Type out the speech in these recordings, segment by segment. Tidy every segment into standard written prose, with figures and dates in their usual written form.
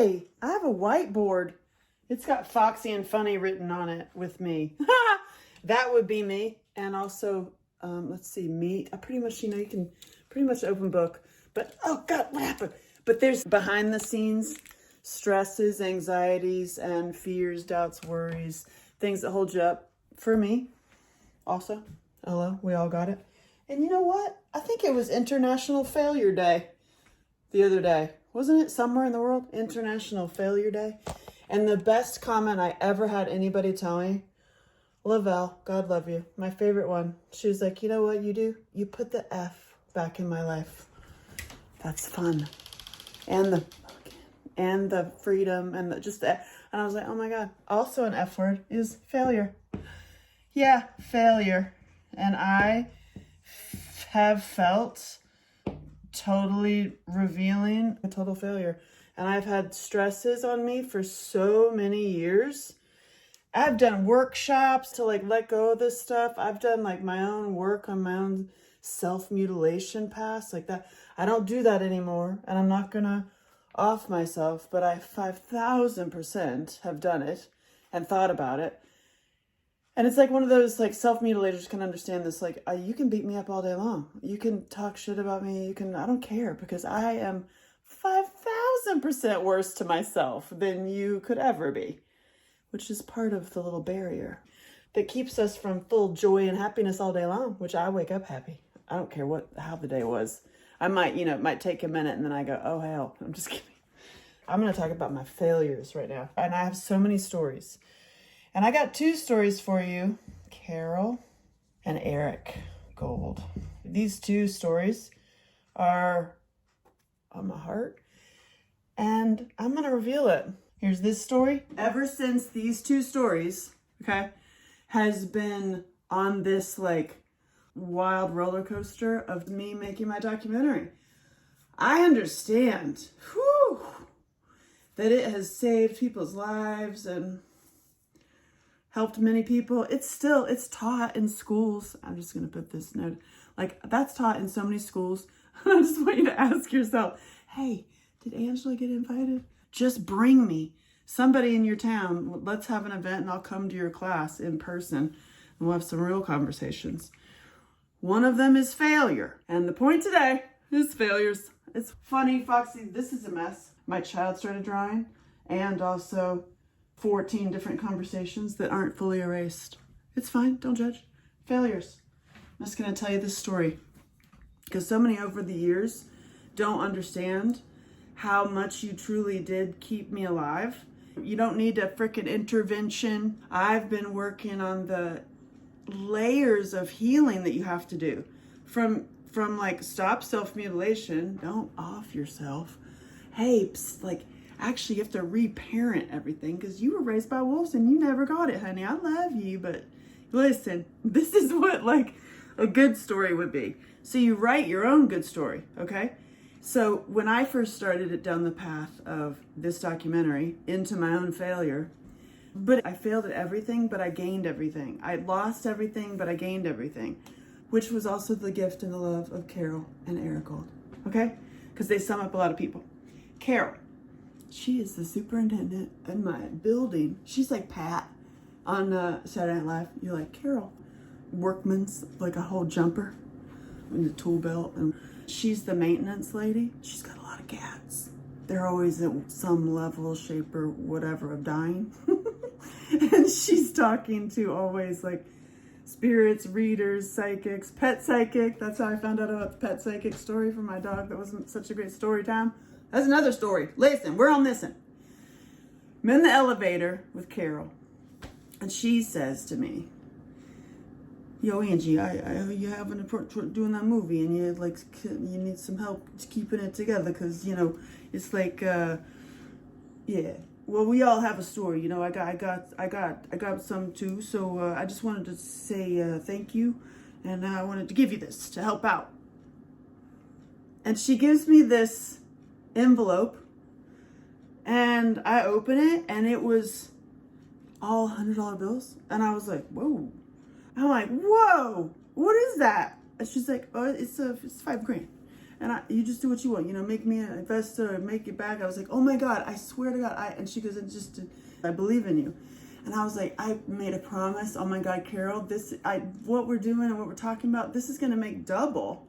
Hey, I have a whiteboard. It's got Foxy and Funny written on it with me. That would be me. And also, let's see, meat. I pretty much, you can pretty much open book. But, oh God, what happened? But there's behind the scenes stresses, anxieties, and fears, doubts, worries, things that hold you up for me. Also, hello, we all got it. And you know what? I think it was International Failure Day the other day. Wasn't it somewhere in the world? International Failure Day. And the best comment I ever had anybody tell me, Lavelle, God love you, my favorite one. She was like, you know what you do? You put the F back in my life. That's fun. And the freedom and and I was like, oh my God. Also an F word is failure. Yeah, failure. And I have felt totally revealing a total failure. And I've had stresses on me for so many years. I've done workshops to let go of this stuff. I've done my own work on my own self-mutilation past like that. I don't do that anymore, and I'm not gonna off myself, but I 5,000% have done it and thought about it. And it's one of those self-mutilators can understand this. You can beat me up all day long. You can talk shit about me. I don't care, because I am 5,000% worse to myself than you could ever be, which is part of the little barrier that keeps us from full joy and happiness all day long, which I wake up happy. I don't care how the day was. I might, it might take a minute and then I go, oh hell, I'm just kidding. I'm going to talk about my failures right now. And I have so many stories. And I got 2 stories for you, Carol and Eric Gold. These 2 stories are on my heart, and I'm going to reveal it. Here's this story. Ever since these 2 stories, has been on this wild roller coaster of me making my documentary, I understand, that it has saved people's lives and helped many people. It's taught in schools. I'm just going to put this note. That's taught in so many schools. I just want you to ask yourself, hey, did Angela get invited? Just bring me somebody in your town. Let's have an event and I'll come to your class in person and we'll have some real conversations. One of them is failure. And the point today is failures. It's funny, Foxy, this is a mess. My child started drawing, and also 14 different conversations that aren't fully erased. It's fine, don't judge. Failures. I'm just gonna tell you this story because so many over the years don't understand how much you truly did keep me alive. You don't need a freaking intervention. I've been working on the layers of healing that you have to do from stop self-mutilation, don't off yourself. Hey, actually you have to reparent everything because you were raised by wolves and you never got it, honey. I love you, but listen, this is what a good story would be. So you write your own good story, okay? So when I first started it down the path of this documentary into my own failure, but I failed at everything, but I gained everything. I lost everything, but I gained everything, which was also the gift and the love of Carol and Eric Gold, okay? Because they sum up a lot of people. Carol, she is the superintendent in my building. She's like Pat on Saturday Night Live. You're like, Carol. Workman's a whole jumper in the tool belt. And she's the maintenance lady. She's got a lot of cats. They're always at some level, shape, or whatever of dying. And she's talking to always spirits, readers, psychics, pet psychic. That's how I found out about the pet psychic story from my dog. That wasn't such a great story time. That's another story. Listen, we're on this one. I'm in the elevator with Carol, and she says to me, yo, Angie, you having a doing that movie, and you need some help keeping it together, because it's yeah. Well, we all have a story, I got some too. So I just wanted to say thank you, and I wanted to give you this to help out. And she gives me this envelope, and I open it, and it was all $100 bills, and I was like, whoa. I'm like, whoa, what is that? And she's like, oh, it's $5,000. and you just do what you want, you know, make me an investor or make it back. I was like, oh my God, I swear to God. And she goes, I believe in you. And I was like, I made a promise. Oh my God, Carol, what we're doing and what we're talking about, this is going to make double.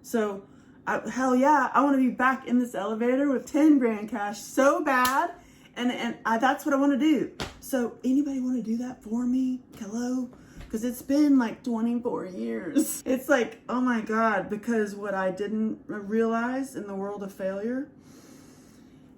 So hell yeah, I want to be back in this elevator with 10 grand cash so bad. And that's what I want to do. So anybody want to do that for me? Hello? Because it's been like 24 years. It's like, oh my God, because what I didn't realize in the world of failure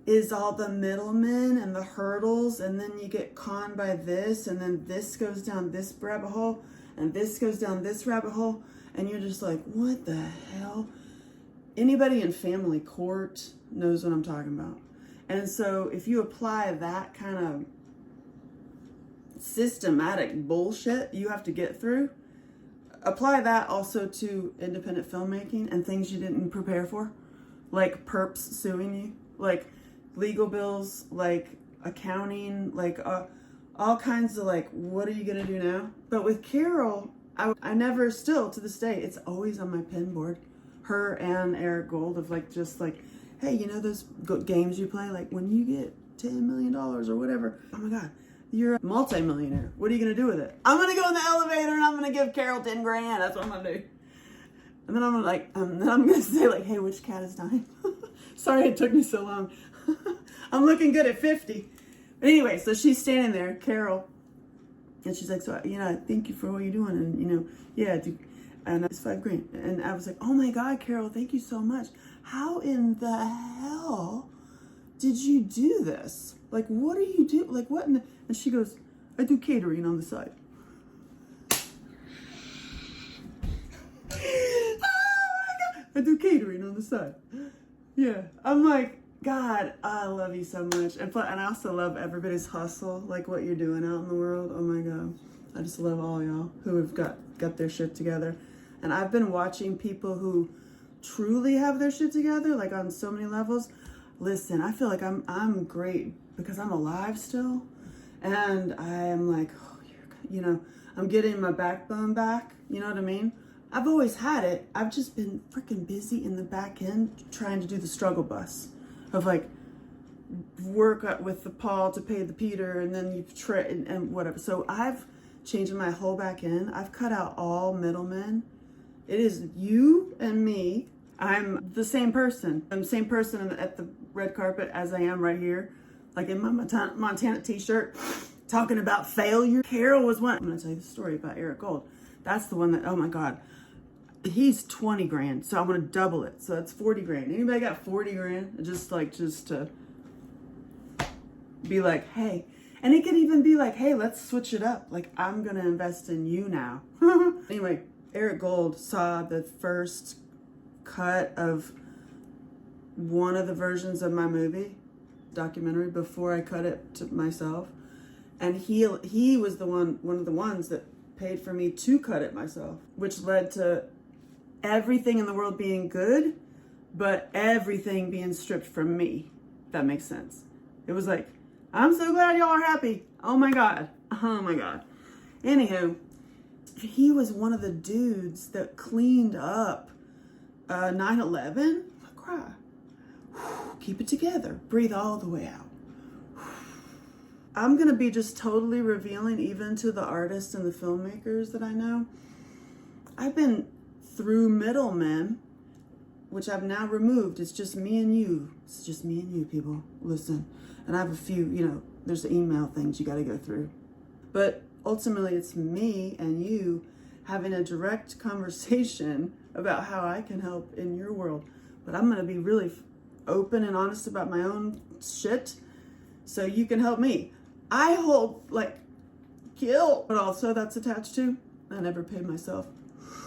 is all the middlemen and the hurdles, and then you get conned by this, and then this goes down this rabbit hole, and this goes down this rabbit hole, and you're just like, what the hell? Anybody in family court knows what I'm talking about. And so if you apply that kind of systematic bullshit you have to get through, apply that also to independent filmmaking and things you didn't prepare for, like perps suing you, like legal bills, like accounting, like all kinds of like, what are you gonna do now? But with Carol, I never, still to this day, it's always on my pin board, her and Eric Gold, of like, just like, hey, you know those games you play, like when you get $10 million or whatever, oh my God, you're a multi-millionaire. What are you gonna do with it? I'm gonna go in the elevator and I'm gonna give Carol 10 grand. That's what I'm gonna do. And then I'm like, then I'm gonna say like, hey, which cat is dying? Sorry it took me so long. I'm looking good at 50. But anyway, so she's standing there, Carol, and she's like, so, you know, I thank you for what you're doing. And, you know, yeah, and it's 5 grand. And I was like, oh my God, Carol, thank you so much. How in the hell did you do this? Like, what do you do? Like, what? And she goes, I do catering on the side. Oh my God. I do catering on the side. Yeah. I'm like, God, I love you so much. And I also love everybody's hustle, like what you're doing out in the world. Oh my God. I just love all y'all who have got their shit together. And I've been watching people who truly have their shit together, like on so many levels. Listen, I feel like I'm great because I'm alive still. And I am like, oh, you know, I'm getting my backbone back. You know what I mean? I've always had it. I've just been freaking busy in the back end trying to do the struggle bus of like work with the Paul to pay the Peter, and then you and whatever. So I've changed my whole back end. I've cut out all middlemen. It is you and me. I'm the same person. I'm the same person at the red carpet as I am right here, like in my Montana t-shirt, talking about failure. Carol was one. I'm gonna tell you the story about Eric Gold. That's the one that, oh my God, he's 20 grand. So I'm gonna double it. So that's 40 grand. Anybody got 40 grand? Just to be like, hey. And it could even be like, hey, let's switch it up. Like, I'm gonna invest in you now. Anyway, Eric Gold saw the first cut of one of the versions of my movie documentary before I cut it to myself, and he was one of the ones that paid for me to cut it myself, which led to everything in the world being good, but everything being stripped from me. If that makes sense. It was like, I'm so glad y'all are happy. Oh my God. Anywho, he was one of the dudes that cleaned up 9/11. Cry. Keep it together. Breathe all the way out. I'm going to be just totally revealing even to the artists and the filmmakers that I know. I've been through middlemen, which I've now removed. It's just me and you. It's just me and you, people. Listen. And I have a few, you know, there's email things you got to go through. But ultimately, it's me and you having a direct conversation about how I can help in your world. But I'm going to be really open and honest about my own shit so you can help me. I hold like guilt, but also that's attached to, I never paid myself.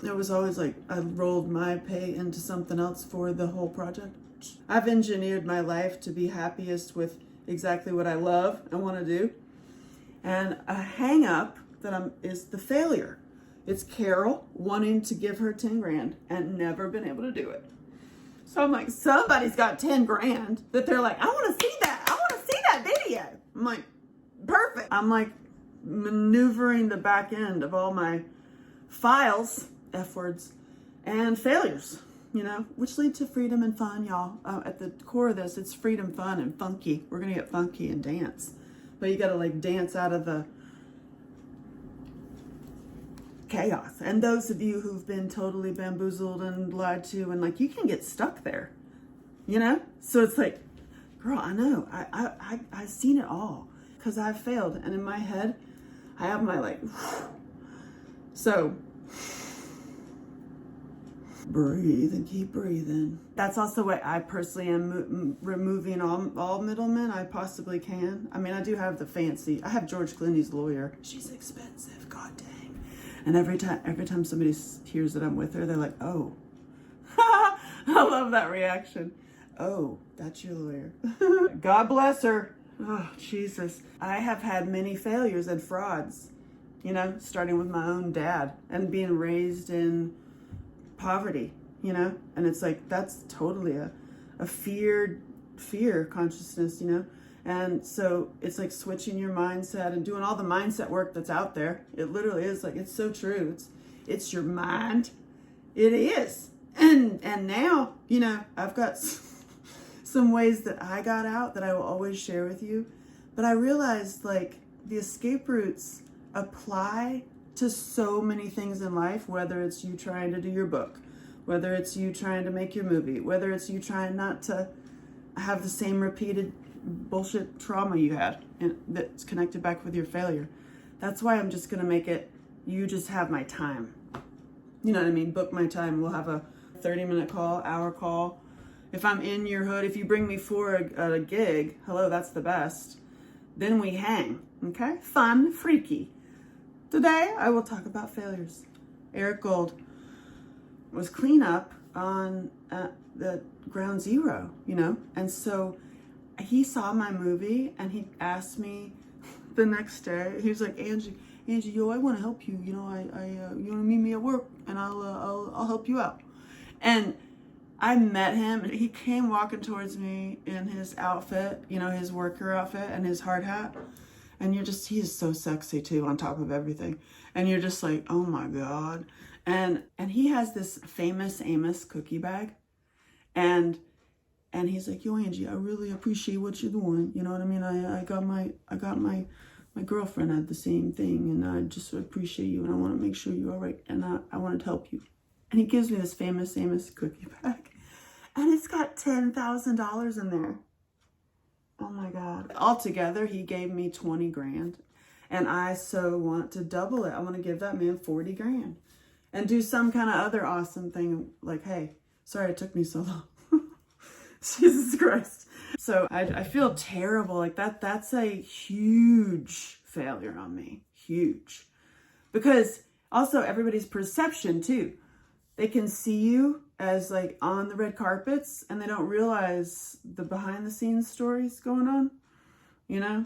It was always like I rolled my pay into something else for the whole project. I've engineered my life to be happiest with exactly what I love and want to do. And a hang up that is the failure. It's Carol wanting to give her 10 grand and never been able to do it. So I'm like, somebody's got 10 grand that they're like, I want to see that. I want to see that video. I'm like, perfect. I'm like maneuvering the back end of all my files, F words, and failures. you know, which lead to freedom and fun, y'all. At the core of this, it's freedom, fun, and funky. We're going to get funky and dance. But you got to like dance out of the chaos. And those of you who've been totally bamboozled and lied to, and like, you can get stuck there, you know? So it's like, girl, I know. I've seen it all because I've failed. And in my head, I have my like, so breathe and keep breathing. That's also why I personally am removing all middlemen I possibly can. I mean, I do have the fancy. I have George Clooney's lawyer. She's expensive, god dang. And every time somebody hears that I'm with her, they're like, oh. I love that reaction. Oh, that's your lawyer. God bless her. Oh, Jesus. I have had many failures and frauds, you know, starting with my own dad and being raised in poverty, you know, and it's like, that's totally a fear consciousness, you know, and so it's like switching your mindset and doing all the mindset work that's out there. It literally is like, it's so true. It's your mind. It is. And now, you know, I've got some ways that I got out that I will always share with you, but I realized like the escape routes apply to so many things in life, whether it's you trying to do your book, whether it's you trying to make your movie, whether it's you trying not to have the same repeated bullshit trauma you had and that's connected back with your failure. That's why I'm just going to make it, you just have my time. You know what I mean? Book my time. We'll have a 30-minute call, hour call. If I'm in your hood, if you bring me for a gig, hello, that's the best. Then we hang, okay? Fun, freaky. Today, I will talk about failures. Eric Gold was cleanup on the ground zero, you know? And so he saw my movie and he asked me the next day, he was like, Angie, yo, I want to help you. You know, you want to meet me at work and I'll help you out. And I met him and he came walking towards me in his outfit, you know, his worker outfit and his hard hat. And he is so sexy too, on top of everything. And you're just like, oh my God. And he has this famous Amos cookie bag. And he's like, yo, Angie, I really appreciate what you're doing. You know what I mean? I got my girlfriend had the same thing, and I just appreciate you, and I want to make sure you're all right, and I wanted to help you. And he gives me this famous Amos cookie bag. And it's got $10,000 in there. Oh my God. Altogether, he gave me 20 grand. And I so want to double it. I want to give that man 40 grand. And do some kind of other awesome thing. Like, hey, sorry it took me so long. Jesus Christ. So I feel terrible. Like that's a huge failure on me. Huge. Because also everybody's perception too. They can see you as like on the red carpets and they don't realize the behind the scenes stories going on, you know?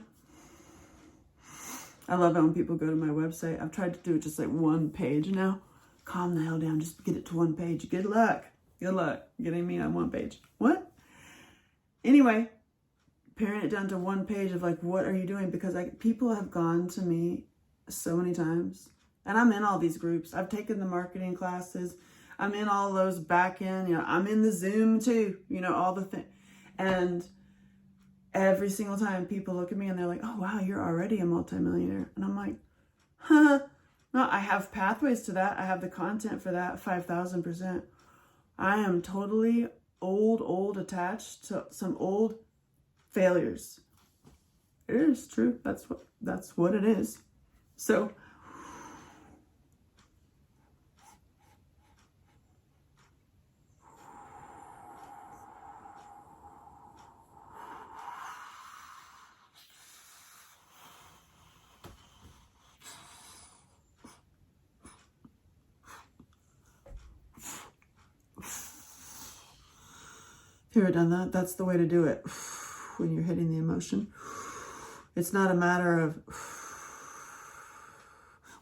I love it when people go to my website. I've tried to do it just like one page now. Calm the hell down. Just get it to one page. Good luck. Good luck getting me on one page. What? Anyway, paring it down to one page of like, what are you doing? Because people have gone to me so many times and I'm in all these groups. I've taken the marketing classes. I'm in all those back end, you know, I'm in the Zoom too, you know, all the things. And every single time people look at me and they're like, oh, wow, you're already a multimillionaire. And I'm like, huh? No, I have pathways to that. I have the content for that 5,000%. I am totally old attached to some old failures. It is true. That's what it is. So if you've ever done that, that's the way to do it. When you're hitting the emotion, it's not a matter of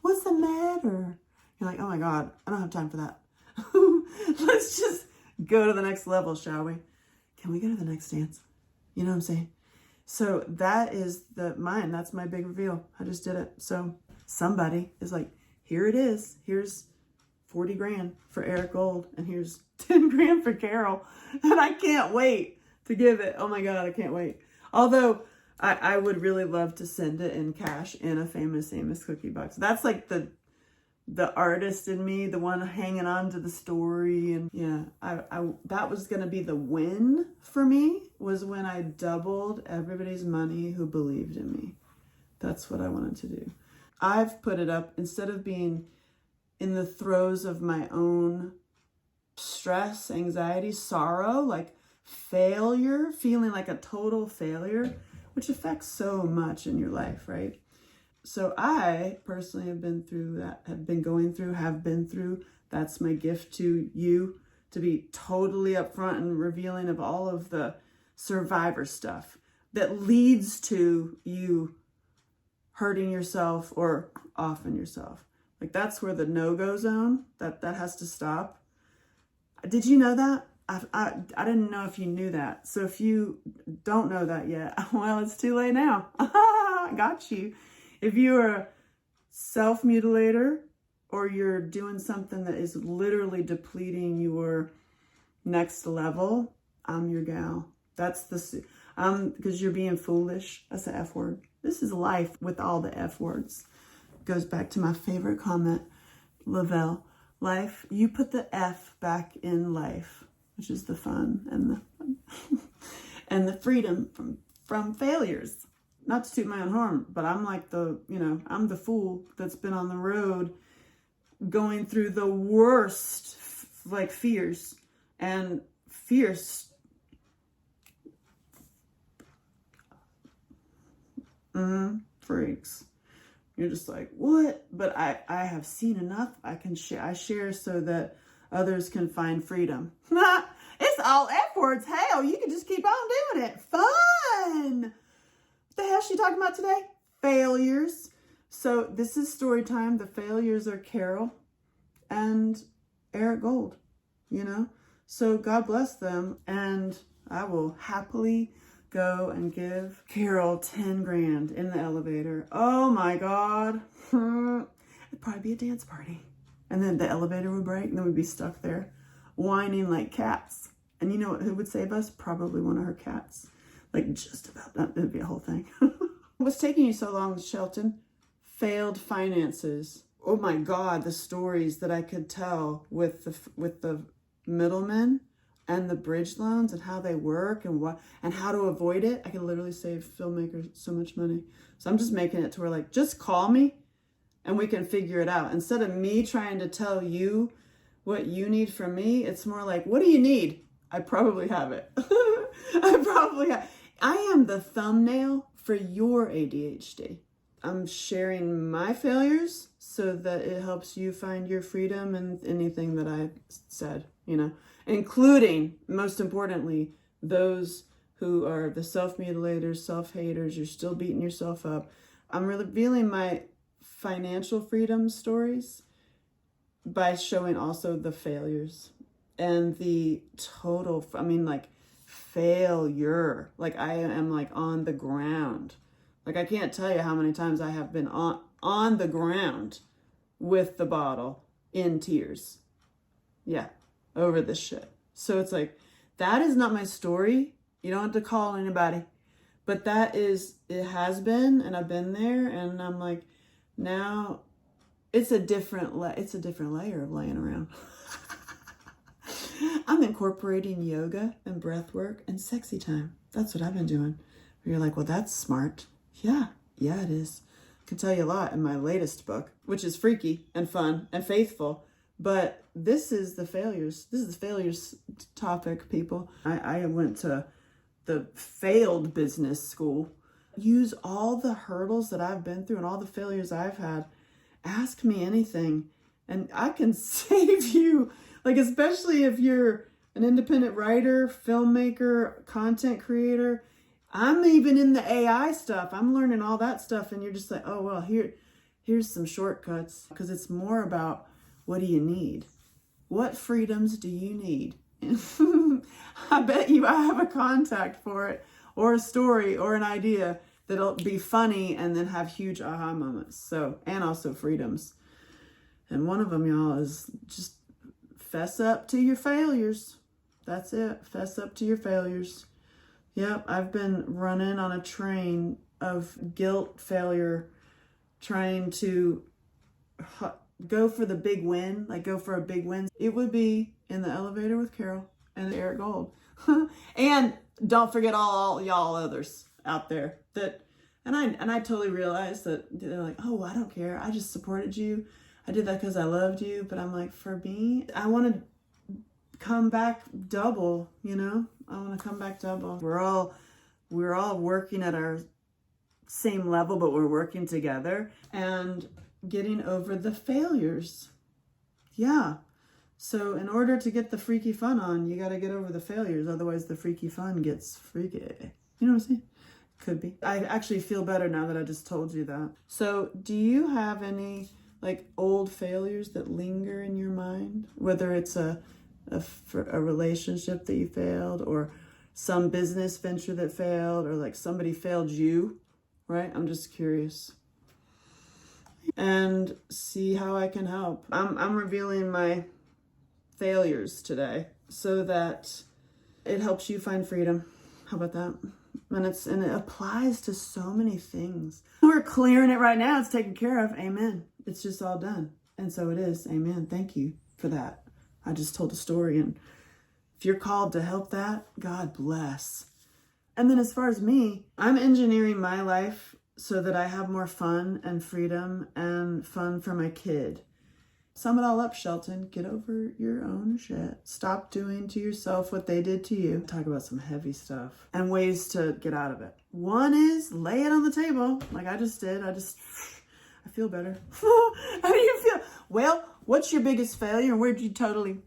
what's the matter. You're like, oh my God, I don't have time for that. Let's just go to the next level, shall we? Can we go to the next dance? You know what I'm saying? So that is mine. That's my big reveal. I just did it. So somebody is like, here it is. Here's 40 grand for Eric Gold, and here's 10 grand for Carol. And I can't wait to give it. Oh my God, I can't wait. Although I would really love to send it in cash in a Famous Amos cookie box. That's like the artist in me, the one hanging on to the story. And yeah, I that was going to be the win for me, was when I doubled everybody's money who believed in me. That's what I wanted to do. I've put it up, instead of being in the throes of my own stress, anxiety, sorrow, like failure, feeling like a total failure, which affects so much in your life, right? So I personally have been through that, have been through. That's my gift to you, to be totally upfront and revealing of all of the survivor stuff that leads to you hurting yourself or offing yourself. Like, that's where the no-go zone, that has to stop. Did you know that? I didn't know if you knew that. So if you don't know that yet, well, it's too late now. I got you. If you're a self-mutilator, or you're doing something that is literally depleting your next level, I'm your gal. That's because you're being foolish. That's the F word. This is life with all the F words. Goes back to my favorite comment, Lavelle. Life, you put the F back in life, which is the fun and the and the freedom from failures. Not to toot my own horn, but I'm like I'm the fool that's been on the road going through the worst fears and fierce freaks. You're just like, what? But I have seen enough. I share so that others can find freedom. It's all F words. Hell, you can just keep on doing it. Fun. What the hell is she talking about today? Failures. So this is story time. The failures are Carol and Eric Gold, So God bless them. And I will happily go and give Carol 10 grand in the elevator. Oh my God. It'd probably be a dance party. And then the elevator would break and then we'd be stuck there whining like cats. And you know who would save us? Probably one of her cats. Like, just about that. It'd be a whole thing. What's taking you so long, Shelton? Failed finances. Oh my God, the stories that I could tell with the middlemen and the bridge loans and how they work and how to avoid it. I can literally save filmmakers so much money. So I'm just making it to where, just call me and we can figure it out. Instead of me trying to tell you what you need from me, it's more like, what do you need? I probably have it. I am the thumbnail for your ADHD. I'm sharing my failures so that it helps you find your freedom and anything that I said, including, most importantly, those who are the self-mutilators, self-haters. You're still beating yourself up. I'm revealing my financial freedom stories by showing also the failures and the total, failure. I am on the ground. I can't tell you how many times I have been on the ground with the bottle in tears. Yeah, over this shit. So it's that is not my story. You don't have to call anybody. But it has been, and I've been there, and I'm now it's a different layer of laying around. I'm incorporating yoga and breath work and sexy time. That's what I've been doing. You're like, well, that's smart. Yeah, it is. I can tell you a lot in my latest book, which is freaky and fun and faithful. But this is the failures. This is the failures topic, people. I went to the failed business school. Use all the hurdles that I've been through and all the failures I've had. Ask me anything and I can save you. Especially if you're an independent writer, filmmaker, content creator. I'm even in the AI stuff. I'm learning all that stuff. And you're just like, oh, well, here's some shortcuts. Because it's more about, what do you need? What freedoms do you need? I bet you I have a contact for it, or a story, or an idea that'll be funny and then have huge aha moments. So, and also freedoms. And one of them, y'all, is just fess up to your failures. That's it. Fess up to your failures. Yep, I've been running on a train of guilt, failure, trying to go for the big win, like go for a big win. It would be in the elevator with Carol and Eric Gold. And don't forget all y'all others out there that, and I totally realized that they're like, oh, I don't care. I just supported you. I did that because I loved you. But I'm like, for me, I want to come back double, you know? I want to come back double. We're all working at our same level, but we're working together and getting over the failures. Yeah. So in order to get the freaky fun on, you got to get over the failures. Otherwise the freaky fun gets freaky. You know what I'm saying? Could be. I actually feel better now that I just told you that. So do you have any like old failures that linger in your mind? Whether it's a relationship that you failed, or some business venture that failed, or like somebody failed you, right? I'm just curious. And see how I can help. I'm revealing my failures today so that it helps you find freedom. How about that? And it applies to so many things. We're clearing it right now. It's taken care of. Amen. It's just all done. And so it is. Amen. Thank you for that. I just told a story, and if you're called to help that, God bless. And then as far as me, I'm engineering my life so that I have more fun and freedom and fun for my kid. Sum it all up, Shelton. Get over your own shit. Stop doing to yourself what they did to you. Talk about some heavy stuff and ways to get out of it. One is lay it on the table like I just did. I feel better. How do you feel? Well, what's your biggest failure and where'd you totally